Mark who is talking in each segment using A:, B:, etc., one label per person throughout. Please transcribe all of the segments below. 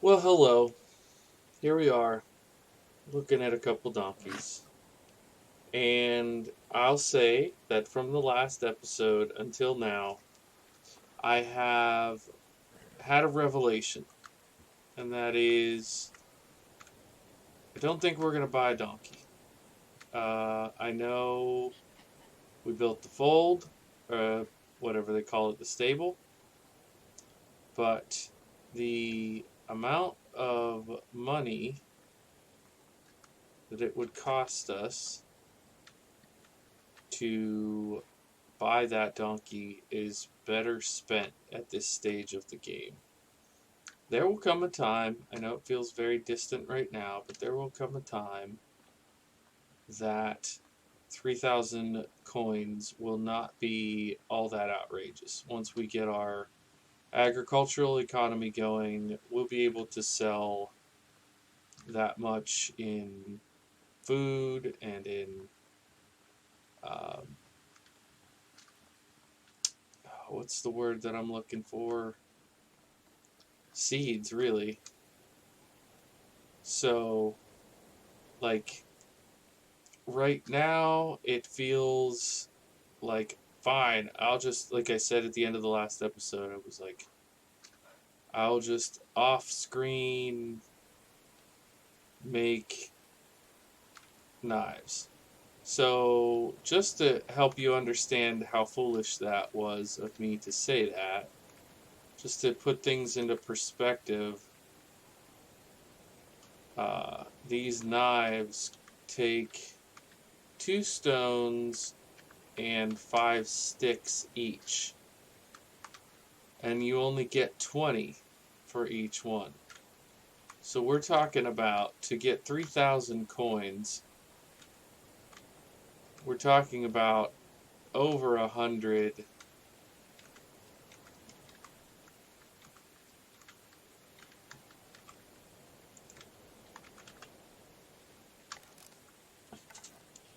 A: Well, hello. Here we are, looking at a couple donkeys. And I'll say that from the last episode until now, I have had a revelation. And that is, I don't think we're going to buy a donkey. I know we built the fold, uh, whatever they call it, the stable. But the amount of money that it would cost us to buy that donkey is better spent at this stage of the game. There will come a time, I know it feels very distant right now, but there will come a time that 3,000 coins will not be all that outrageous. Once we get our agricultural economy going, we'll be able to sell that much in food and in um, what's the word that I'm looking for? Seeds, really. So, like, right now, it feels like fine. I'll just, like I said at the end of the last episode, I was like, I'll just off screen make knives. So, just to help you understand how foolish that was of me to say that, just to put things into perspective, these knives take 2 stones and 5 sticks each, and you only get 20 for each one. So we're talking about, to get 3,000 coins, we're talking about over 100.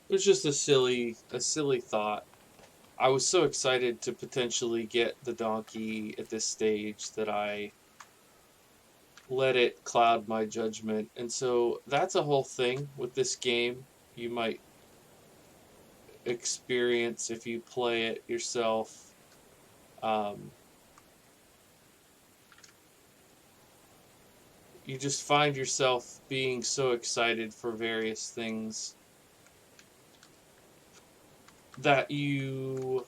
A: It was just a silly thought. I was so excited to potentially get the donkey at this stage that I let it cloud my judgment. And so that's a whole thing with this game. You might experience if you play it yourself. Um, you just find yourself being so excited for various things that you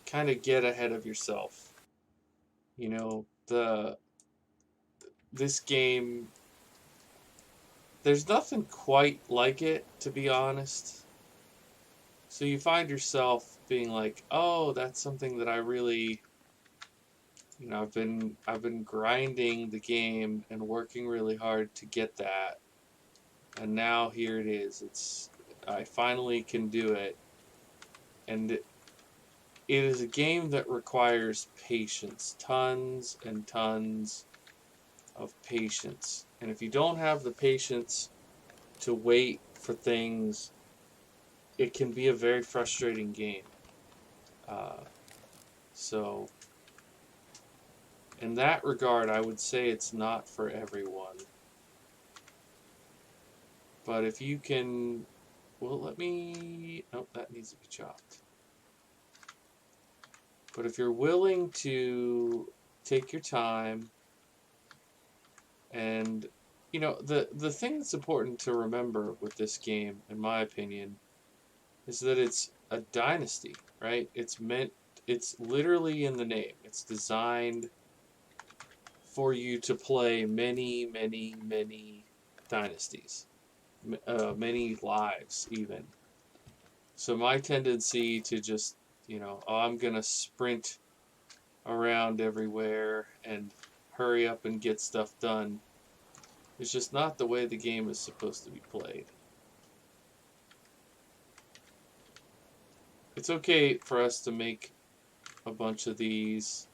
A: kind of get ahead of yourself. You know, this game, there's nothing quite like it, to be honest. So you find yourself being like, "Oh, that's something that I really, I've been grinding the game and working really hard to get that, and now here it is. I finally can do it." And it is a game that requires patience, tons and tons of patience. And if you don't have the patience to wait for things, it can be a very frustrating game. Uh, so, in that regard, I would say it's not for everyone. But if you can, well, let me. Nope, that needs to be chopped. But if you're willing to take your time, and the thing that's important to remember with this game, in my opinion, is that it's a dynasty, right? It's literally in the name. It's designed for you to play many, many, many dynasties, many lives, even. So my tendency to just, oh, I'm going to sprint around everywhere and hurry up and get stuff done is just not the way the game is supposed to be played. It's okay for us to make a bunch of these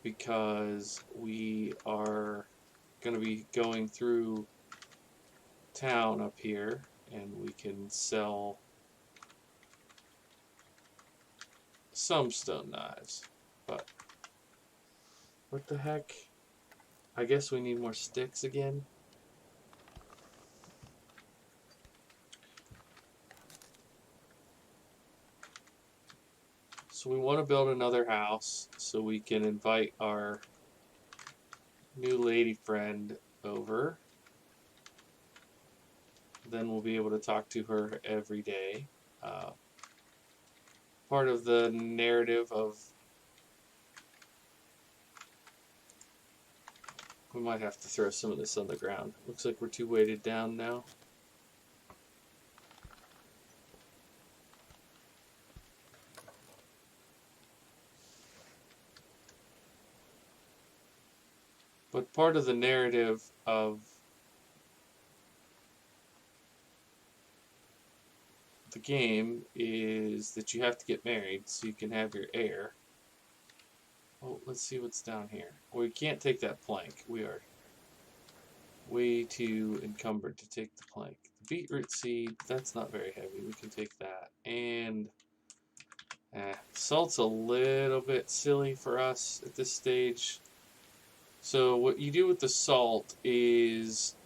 A: because we are going to be going through town up here, and we can some stone knives. But what the heck? I guess we need more sticks again. So we want to build another house so we can invite our new lady friend over. Then we'll be able to talk to her every day. Part of the narrative of... We might have to throw some of this on the ground. Looks like we're too weighted down now. But part of the narrative of the game is that you have to get married so you can have your heir. Oh, let's see what's down here. We can't take that plank. We are way too encumbered to take the plank. The beetroot seed, that's not very heavy. We can take that. And salt's a little bit silly for us at this stage. So what you do with the salt is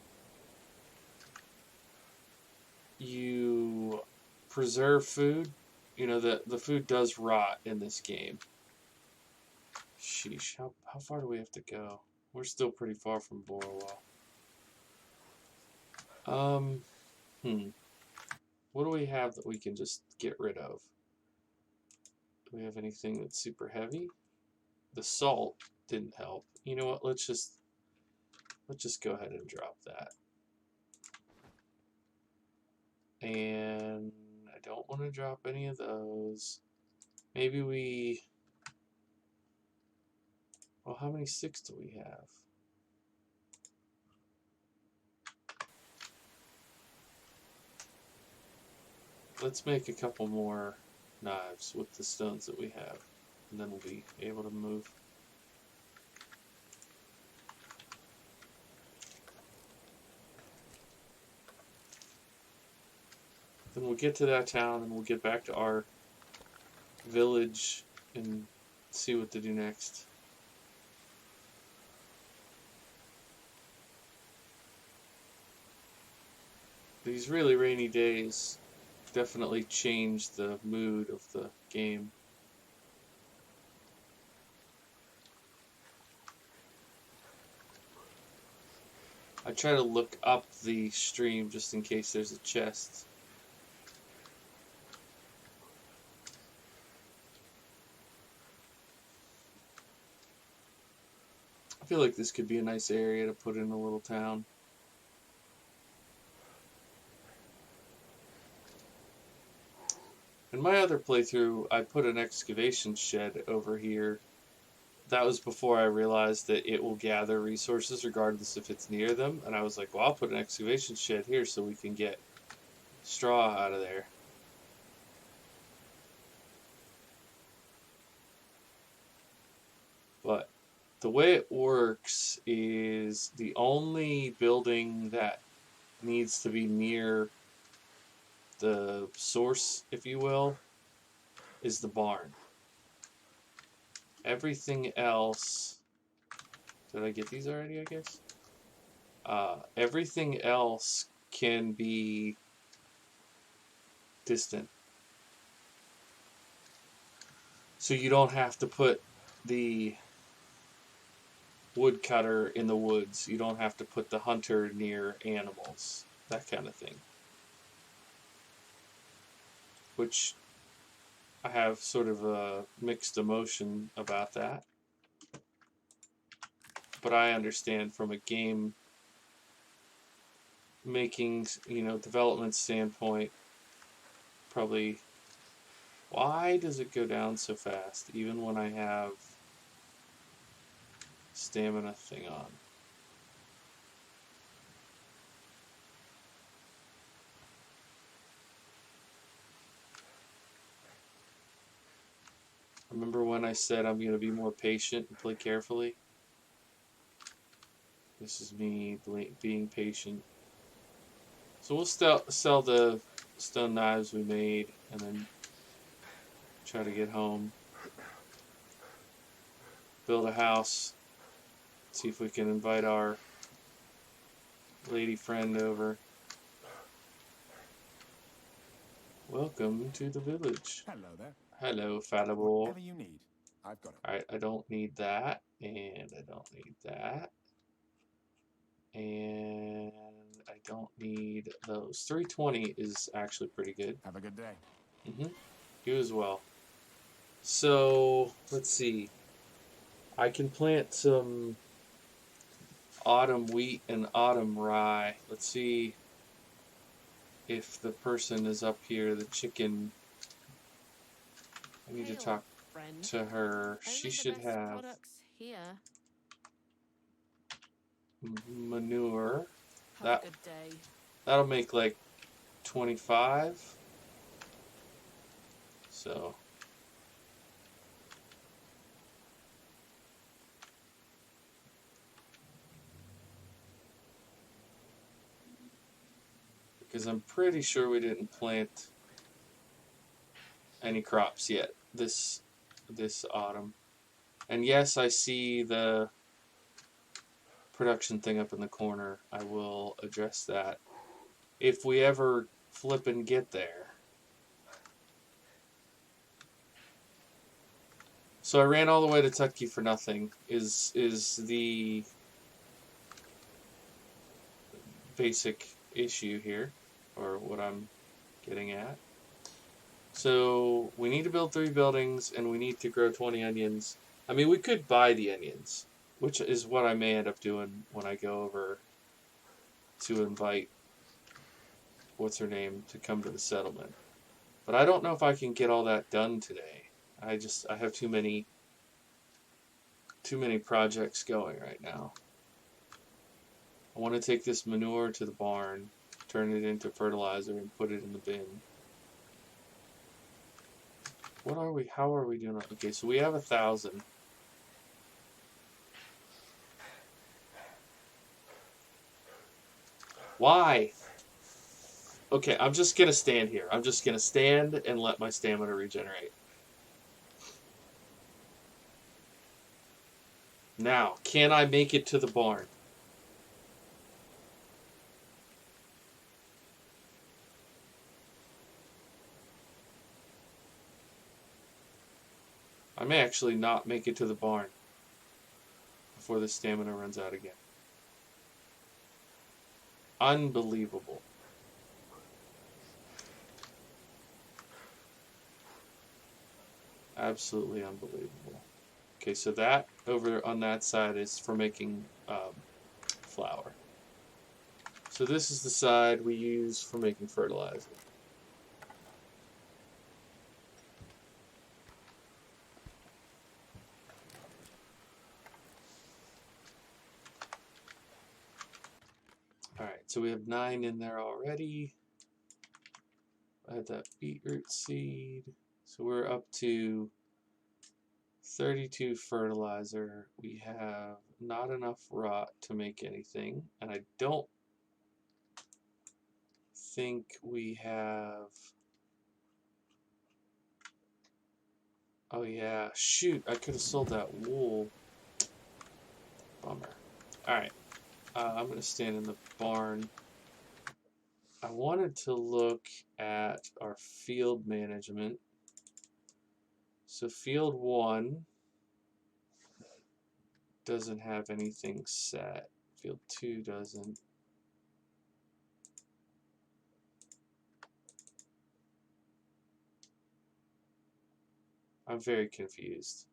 A: you preserve food. You know, the food does rot in this game. Sheesh, how far do we have to go? We're still pretty far from Borwell. What do we have that we can just get rid of? Do we have anything that's super heavy? The salt didn't help. You know what? Let's just go ahead and drop that. And I don't want to drop any of those. Maybe we... Well, how many sticks do we have? Let's make a couple more knives with the stones that we have, and then we'll be able to move. Then we'll get to that town and we'll get back to our village and see what to do next. These really rainy days definitely change the mood of the game. I try to look up the stream just in case there's a chest. I feel like this could be a nice area to put in a little town. In my other playthrough, I put an excavation shed over here. That was before I realized that it will gather resources regardless if it's near them. And I was like, well, I'll put an excavation shed here so we can get straw out of there. But the way it works is the only building that needs to be near the source, if you will, is the barn. Everything else... Did I get these already, I guess? Everything else can be distant. So you don't have to put the woodcutter in the woods. You don't have to put the hunter near animals. That kind of thing. Which I have sort of a mixed emotion about that. But I understand from a game making, development standpoint, probably, why does it go down so fast, even when I have stamina thing on? Remember when I said I'm going to be more patient and play carefully? This is me being patient. So we'll sell the stone knives we made and then try to get home. build a house. See if we can invite our lady friend over. Welcome to the village.
B: Hello there.
A: Hello, fallible.
B: Whatever you need, I've got it.
A: Alright, I don't need that, and I don't need that. And I don't need those. 320 is actually pretty good.
B: Have a good day.
A: You as well. So, let's see. I can plant some autumn wheat and autumn rye. Let's see if the person is up here, the chicken. I need to talk to her. She should have manure. That'll make like 25. So because I'm pretty sure we didn't plant any crops yet this autumn. And yes, I see the production thing up in the corner. I will address that if we ever flip and get there. So I ran all the way to Tutki for nothing is the basic issue here, or what I'm getting at. So we need to build 3 buildings, and we need to grow 20 onions. I mean, we could buy the onions, which is what I may end up doing when I go over to invite what's her name to come to the settlement. But I don't know if I can get all that done today. I have too many projects going right now. I want to take this manure to the barn, turn it into fertilizer, and put it in the bin. How are we doing? Okay, so we have 1,000. Why? Okay, I'm just gonna stand here. I'm just gonna stand and let my stamina regenerate. Now, can I make it to the barn? I may actually not make it to the barn before the stamina runs out again. Unbelievable. Absolutely unbelievable. Okay, so that over on that side is for making flour. So this is the side we use for making fertilizer. Alright, so we have 9 in there already. I had that beetroot seed. So we're up to 32 fertilizer. We have not enough rot to make anything. And I don't think we have... Oh yeah, shoot, I could have sold that wool. Bummer. Alright, I'm going to stand in the barn. I wanted to look at our field management. So field 1 doesn't have anything set. Field 2 doesn't. I'm very confused.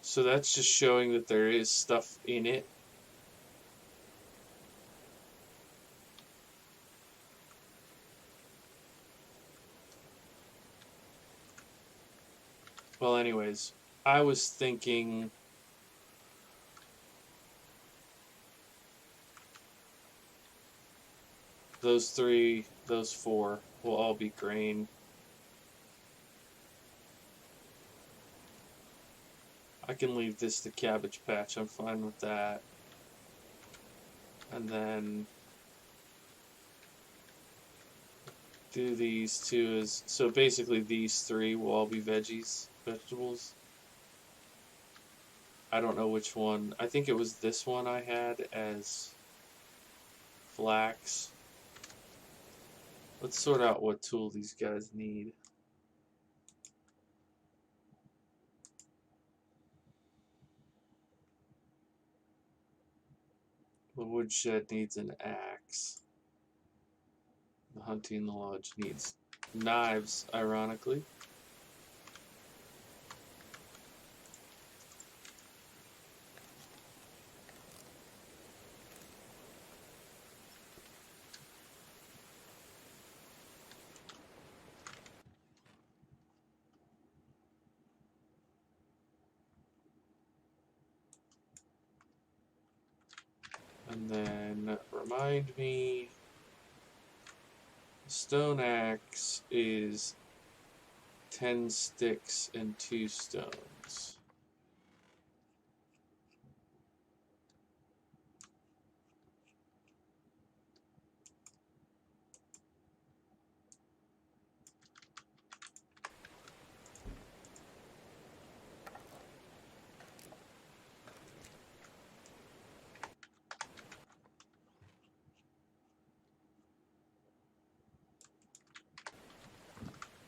A: So that's just showing that there is stuff in it. Well, anyways, I was thinking those 3, those 4 will all be grain. I can leave this to cabbage patch. I'm fine with that. And then do these two as so basically these three will all be vegetables. I don't know which one. I think it was this one I had as flax. Let's sort out what tool these guys need. The woodshed needs an axe. The hunting lodge needs knives, ironically. And then remind me, stone axe is 10 sticks and 2 stones.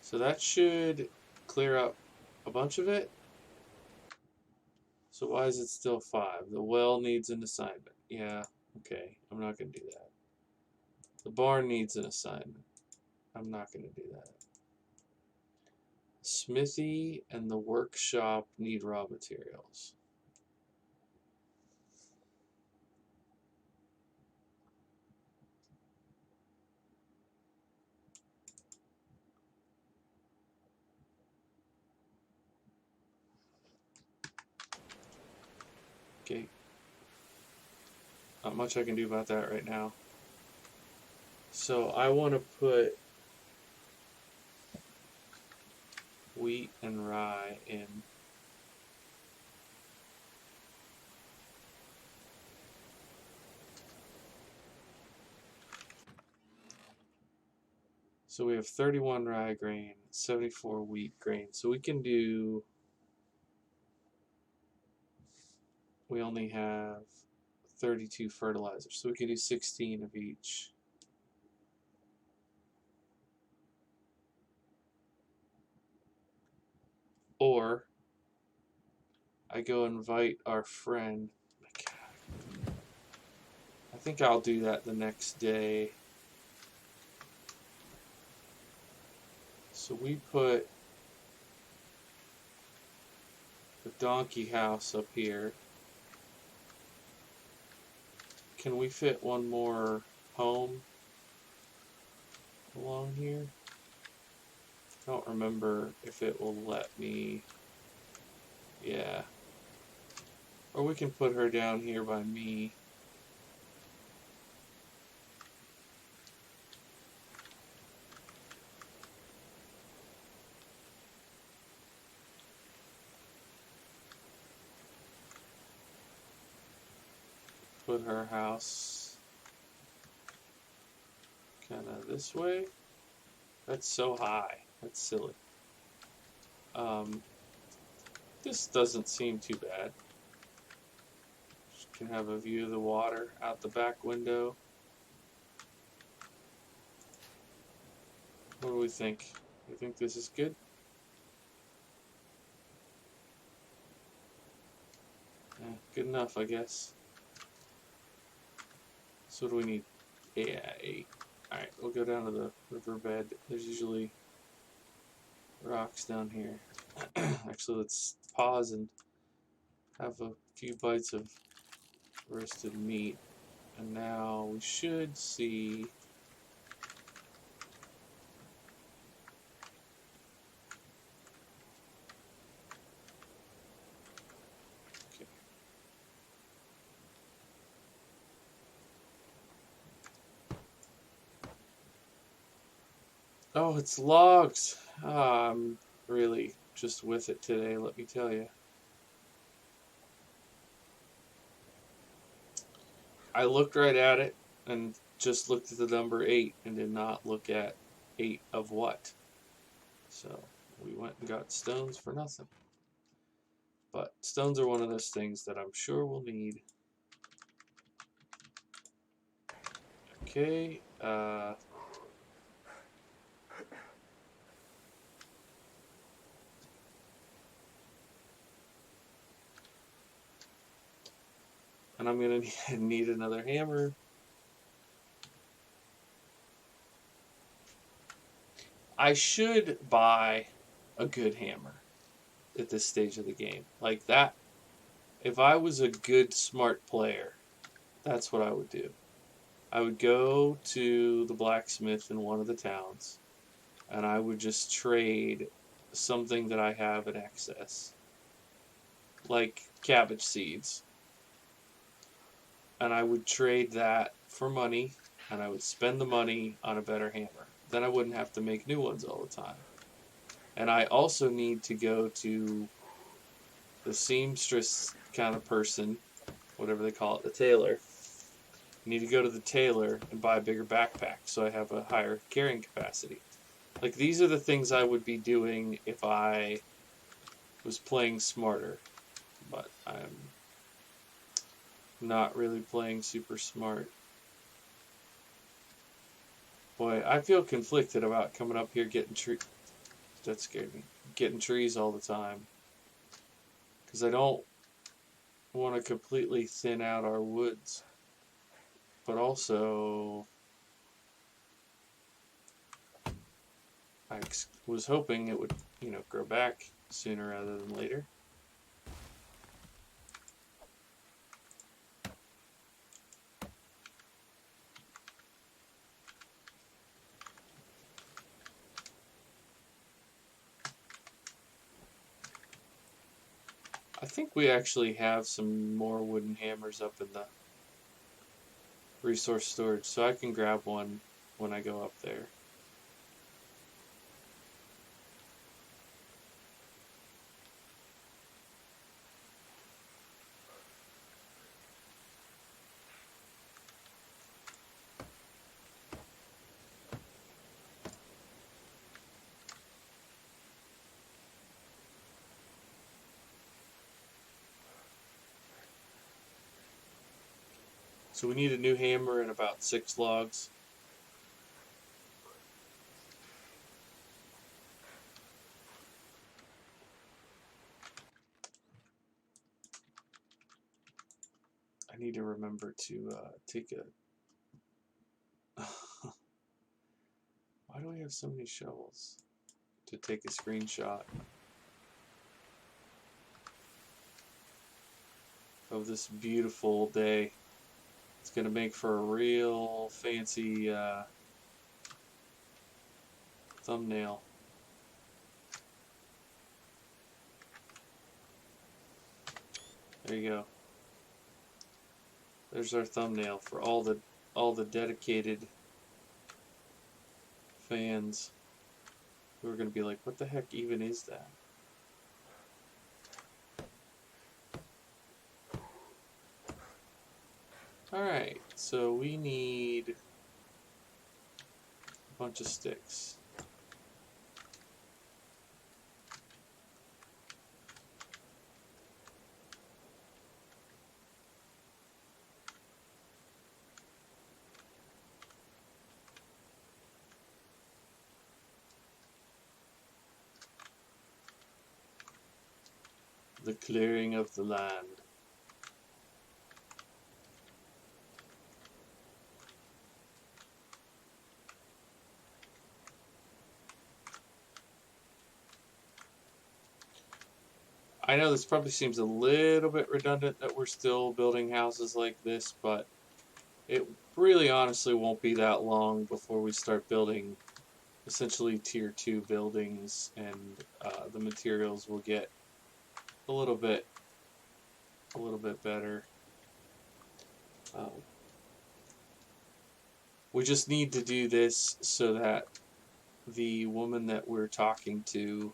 A: So that should clear up a bunch of it. So why is it still 5? The well needs an assignment. Yeah, okay. I'm not going to do that. The barn needs an assignment. I'm not going to do that. Smithy and the workshop need raw materials. Okay. Not much I can do about that right now. So I want to put wheat and rye in. So we have 31 rye grain, 74 wheat grain. So we can do, we only have 32 fertilizers. So we can do 16 of each. Or I go invite our friend. I think I'll do that the next day. So we put the donkey house up here. Can we fit one more home along here? I don't remember if it will let me. Yeah. Or we can put her down here by me. Put her house kind of this way. That's so high. That's silly. This doesn't seem too bad. She can have a view of the water out the back window. What do we think? You think this is good? Yeah, good enough, I guess. So what do we need? Yeah, 8. Alright, we'll go down to the riverbed. There's usually rocks down here. Actually, let's pause and have a few bites of roasted meat. And now we should see. Okay. Oh, it's logs. I'm really just with it today, let me tell you. I looked right at it and just looked at the number 8 and did not look at 8 of what? So we went and got stones for nothing. But stones are one of those things that I'm sure we'll need. Okay, and I'm gonna need another hammer. I should buy a good hammer at this stage of the game. Like that, if I was a good, smart player, that's what I would do. I would go to the blacksmith in one of the towns, and I would just trade something that I have in excess, like cabbage seeds, and I would trade that for money, and I would spend the money on a better hammer. Then I wouldn't have to make new ones all the time. And I also need to go to the seamstress kind of person, whatever they call it, the tailor. I need to go to the tailor and buy a bigger backpack so I have a higher carrying capacity. Like, these are the things I would be doing if I was playing smarter. But I'm not really playing super smart. Boy, I feel conflicted about coming up here getting trees. That scared me. Getting trees all the time. Because I don't want to completely thin out our woods. But also, I was hoping it would, grow back sooner rather than later. I think we actually have some more wooden hammers up in the resource storage, so I can grab one when I go up there. So we need a new hammer and about 6 logs. I need to remember to take a... Why do we have so many shovels? To take a screenshot of this beautiful day. It's going to make for a real fancy thumbnail. There you go. There's our thumbnail for all the dedicated fans who are going to be like, what the heck even is that? Alright, so we need a bunch of sticks. The clearing of the land. I know this probably seems a little bit redundant that we're still building houses like this, but it really honestly won't be that long before we start building essentially tier 2 buildings, and the materials will get a little bit better. We just need to do this so that the woman that we're talking to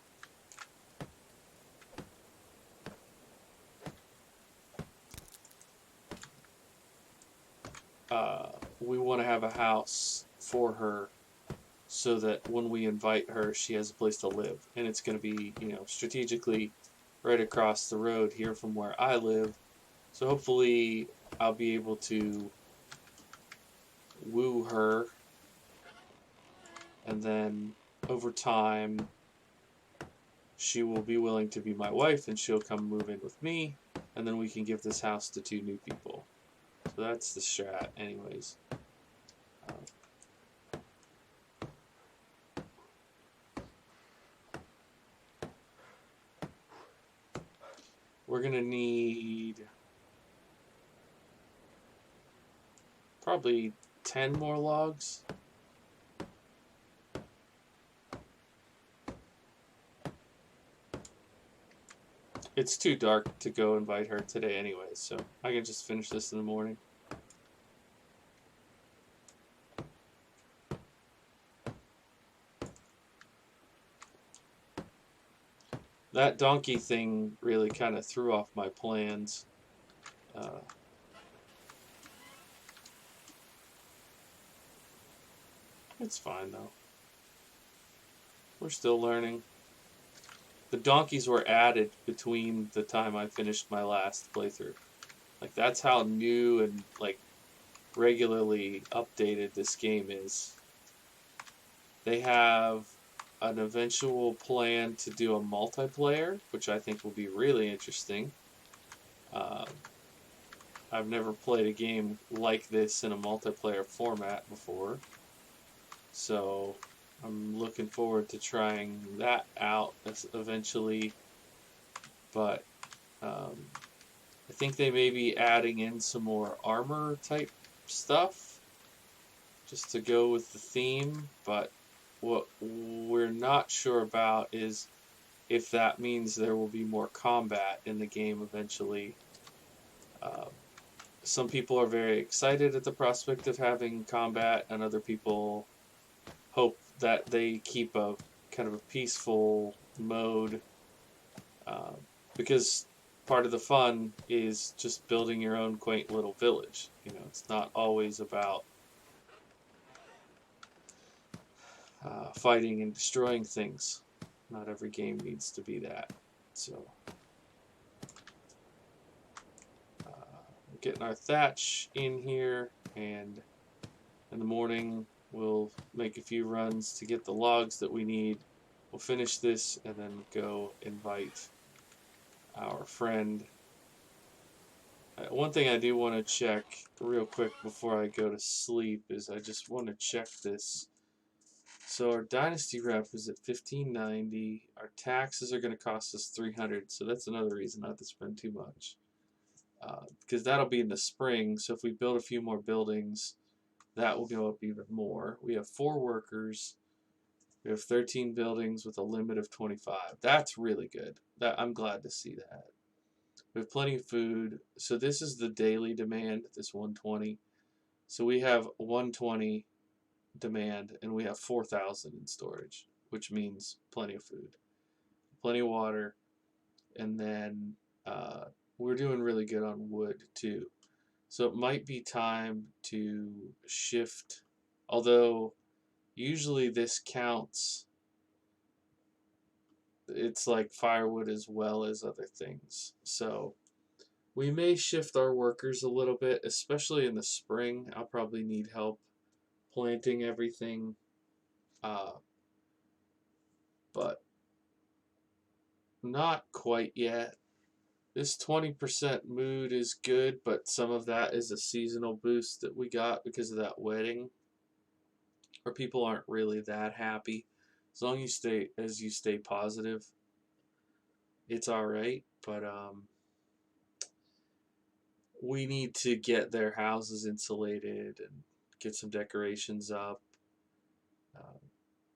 A: we want to have a house for her so that when we invite her, she has a place to live. And it's going to be, you know, strategically right across the road here from where I live. So hopefully I'll be able to woo her, and then over time she will be willing to be my wife and she'll come move in with me, and then we can give this house to 2 new people. So that's the strat anyways. We're gonna need probably 10 more logs. It's too dark to go invite her today anyway, so I can just finish this in the morning. That donkey thing really kind of threw off my plans. It's fine though. We're still learning. The donkeys were added between the time I finished my last playthrough. Like, that's how new and like regularly updated this game is. They have an eventual plan to do a multiplayer, which I think will be really interesting. Um, I've never played a game like this in a multiplayer format before, so I'm looking forward to trying that out eventually. But I think they may be adding in some more armor type stuff just to go with the theme. But what we're not sure about is if that means there will be more combat in the game eventually. Uh, some people are very excited at the prospect of having combat, and other people hope that they keep a kind of a peaceful mode, uh, because part of the fun is just building your own quaint little village. You know, it's not always about fighting and destroying things. Not every game needs to be that. So, getting our thatch in here, and in the morning we'll make a few runs to get the logs that we need. We'll finish this and then go invite our friend. One thing I do want to check real quick before I go to sleep is I just want to check this. So our Dynasty rep is at 1590. Our taxes are going to cost us 300, so that's another reason not to spend too much. Because that'll be in the spring, so if we build a few more buildings, that will go up even more. We have 4 workers. We have 13 buildings with a limit of 25. That's really good. I'm glad to see that. We have plenty of food. So this is the daily demand, this 120. So we have 120 demand, and we have 4,000 in storage, which means plenty of food, plenty of water, and then we're doing really good on wood too. So it might be time to shift, although usually this counts. It's like firewood as well as other things. So we may shift our workers a little bit, especially in the spring. I'll probably need help planting everything. But not quite yet. This 20% mood is good, but some of that is a seasonal boost that we got because of that wedding, where people aren't really that happy. As long as you stay positive, it's all right. But we need to get their houses insulated and get some decorations up. Uh,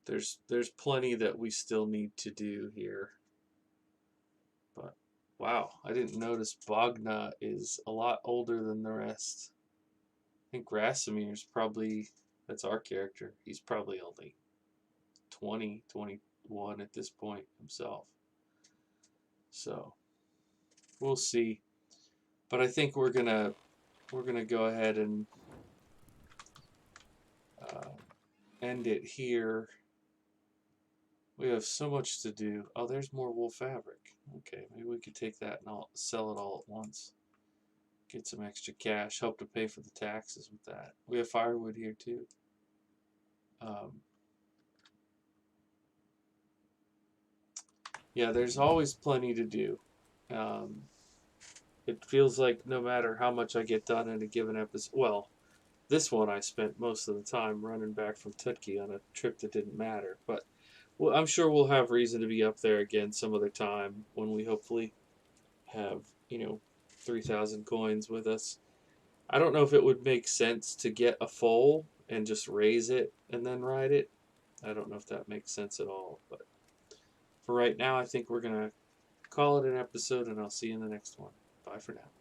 A: there's plenty that we still need to do here. But wow, I didn't notice Bogna is a lot older than the rest. I think Grasimir's probably, that's our character. He's probably only 20, 21 at this point himself. So we'll see. But I think we're gonna go ahead and end it here. We have so much to do. Oh, there's more wool fabric. Okay, maybe we could take that and I'll sell it all at once. Get some extra cash. Help to pay for the taxes with that. We have firewood here too. Um, yeah, there's always plenty to do. Um, it feels like no matter how much I get done in a given episode, well, this one I spent most of the time running back from Tutki on a trip that didn't matter. But well, I'm sure we'll have reason to be up there again some other time when we hopefully have, 3,000 coins with us. I don't know if it would make sense to get a foal and just raise it and then ride it. I don't know if that makes sense at all. But for right now, I think we're going to call it an episode, and I'll see you in the next one. Bye for now.